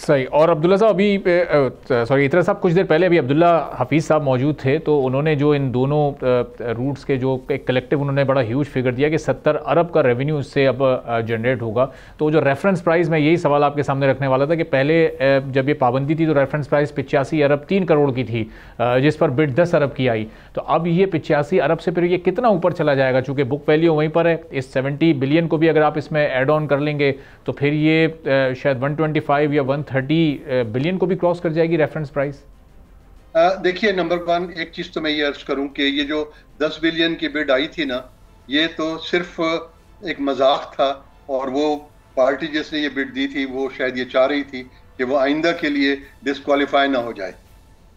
सही। और अब्दुल्ला साहब अभी सॉरी इतरा साहब, कुछ देर पहले अभी अब्दुल्ला हफीज़ साहब मौजूद थे, तो उन्होंने जो इन दोनों रूट्स के जो एक कलेक्टिव उन्होंने बड़ा ह्यूज फिगर दिया कि 70 अरब का रेवेन्यू इससे अब जनरेट होगा। तो जो रेफरेंस प्राइस, मैं यही सवाल आपके सामने रखने वाला था कि पहले जब ये पाबंदी थी तो रेफरेंस प्राइस 85 अरब 3 करोड़ की थी, जिस पर बिड 10 अरब की आई। तो अब ये 85 अरब से फिर ये कितना ऊपर चला जाएगा, चूँकि बुक वैल्यू वहीं पर है। इस 70 बिलियन को भी अगर आप इसमें ऐड ऑन कर लेंगे तो फिर ये शायद 125 या 130 बिलियन को भी क्रॉस कर जाएगी रेफरेंस प्राइस। देखिए, नंबर वन एक चीज तो मैं ये अर्ज करूं कि ये जो 10 बिलियन की बिड आई थी ना, ये तो सिर्फ एक मजाक था। और वो पार्टी जिसने ये बिड दी थी वो शायद ये चाह रही थी कि वो आइंदा के लिए डिस्क्वालीफाई ना हो जाए।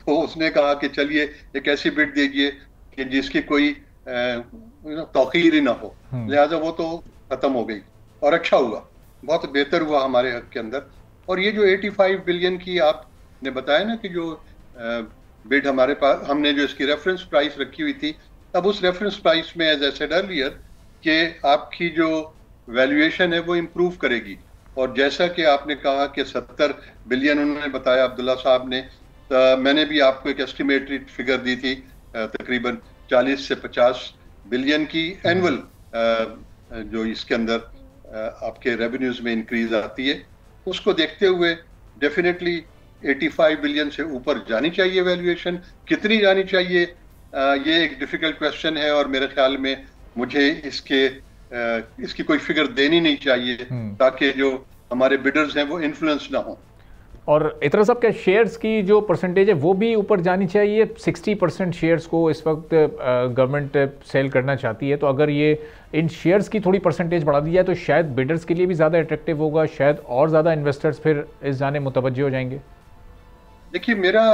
तो उसने कहा कि चलिए एक ऐसी बिड दीजिए कि जिसकी कोई तौकीर ही ना हो। लिहाजा वो तो खत्म हो गई और अच्छा हुआ, बहुत बेहतर हुआ हमारे हक के अंदर। और ये जो 85 बिलियन की आपने बताया ना कि जो बिड हमारे पास, हमने जो इसकी रेफरेंस प्राइस रखी हुई थी, अब उस रेफरेंस प्राइस में एज आई सेड अर्लियर कि आपकी जो वैल्यूएशन है वो इम्प्रूव करेगी। और जैसा कि आपने कहा कि 70 बिलियन उन्होंने बताया अब्दुल्ला साहब ने, मैंने भी आपको एक एस्टिमेटेड फिगर दी थी तकरीबन 40 से 50 बिलियन की एनुअल जो इसके अंदर आपके रेवेन्यूज में इंक्रीज आती है। उसको देखते हुए डेफिनेटली 85 बिलियन से ऊपर जानी चाहिए वैल्यूएशन। कितनी जानी चाहिए ये एक डिफिकल्ट क्वेश्चन है, और मेरे ख्याल में मुझे इसकी कोई फिगर देनी नहीं चाहिए ताकि जो हमारे बिडर्स हैं वो इन्फ्लुएंस ना हो। और इतना सब क्या शेयर्स की जो परसेंटेज है वो भी ऊपर जानी चाहिए। 60% शेयर्स को इस वक्त गवर्नमेंट सेल करना चाहती है, तो अगर ये इन शेयर्स की थोड़ी परसेंटेज बढ़ा दी जाए तो शायद बिडर्स के लिए भी ज़्यादा अट्रैक्टिव होगा, शायद और ज़्यादा इन्वेस्टर्स फिर इस जाने मुतवज्जे हो जाएंगे। देखिए, मेरा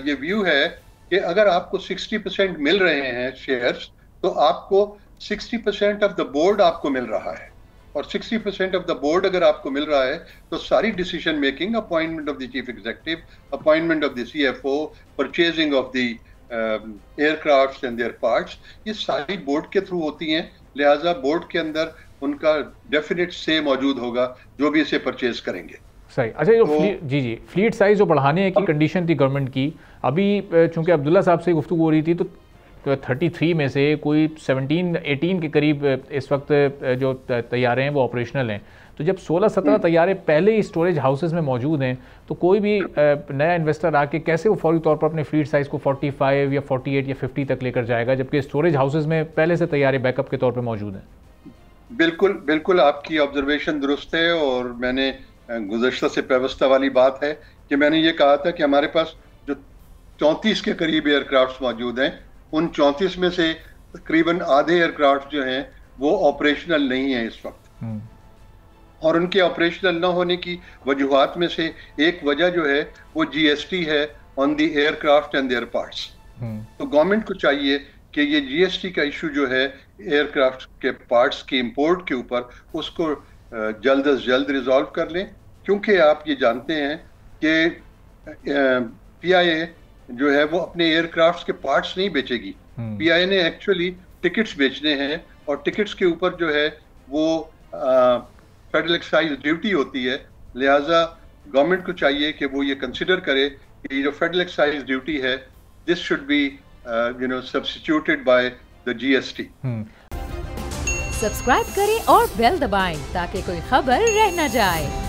ये व्यू है कि अगर आपको 60% मिल रहे हैं शेयर्स, तो आपको 60% ऑफ द बोर्ड आपको मिल रहा है। और 60% ऑफ द बोर्ड अगर आपको मिल रहा है तो सारी decision making, appointment of the chief executive, appointment of the CFO, purchasing of the aircrafts and there parts, ये सारी बोर्ड के थ्रू होती हैं। लिहाजा बोर्ड के अंदर उनका डेफिनेट से मौजूद होगा जो भी इसे परचेज करेंगे। सही। अच्छा, तो जी फ्लीट साइज जो बढ़ाने की कंडीशन थी गवर्नमेंट की, अभी चूंकि अब्दुल्ला साहब से गुफ्तगू हो रही थी तो 33 में से कोई 17-18 के करीब इस वक्त जो तैयारे हैं वो ऑपरेशनल हैं। तो जब 16-17 तैयारे पहले ही स्टोरेज हाउसेज में मौजूद हैं, तो कोई भी नया इन्वेस्टर आके कैसे वो फौरी तौर पर अपने फ्लीट साइज़ को 45 या 48 या 50 तक लेकर जाएगा, जबकि स्टोरेज हाउसेज में पहले से तैयारे बैकअप के तौर पर मौजूद हैं। बिल्कुल बिल्कुल, आपकी ऑब्जर्वेशन दुरुस्त है। और मैंने गुज़श्ता से पेवस्ता वाली बात है कि मैंने ये कहा था कि हमारे पास जो 34 के करीब एयरक्राफ्ट मौजूद हैं, उन 34 में से तकरीबन आधे एयरक्राफ्ट जो हैं वो ऑपरेशनल नहीं है इस वक्त। और उनके ऑपरेशनल ना होने की वजूहात में से एक वजह जो है वो जीएसटी है on the aircraft and there parts. तो गवर्नमेंट को चाहिए कि ये जीएसटी का इशू जो है एयरक्राफ्ट के पार्ट्स के इंपोर्ट के ऊपर, उसको जल्द अज जल्द रिजॉल्व कर लें। क्योंकि आप ये जानते हैं कि पीआईए जो है वो अपने एयरक्राफ्ट्स के पार्ट्स नहीं बेचेगी। पीआईए ने एक्चुअली टिकट्स बेचने हैं, और टिकट्स के ऊपर जो है वो फेडरल एक्साइज ड्यूटी होती है। लिहाजा गवर्नमेंट को चाहिए कि वो ये कंसिडर करे कि जो फेडरल एक्साइज ड्यूटी है, this should be substituted by the GST. Subscribe करें और बेल दबाएं ताकि कोई खबर रह न जाए।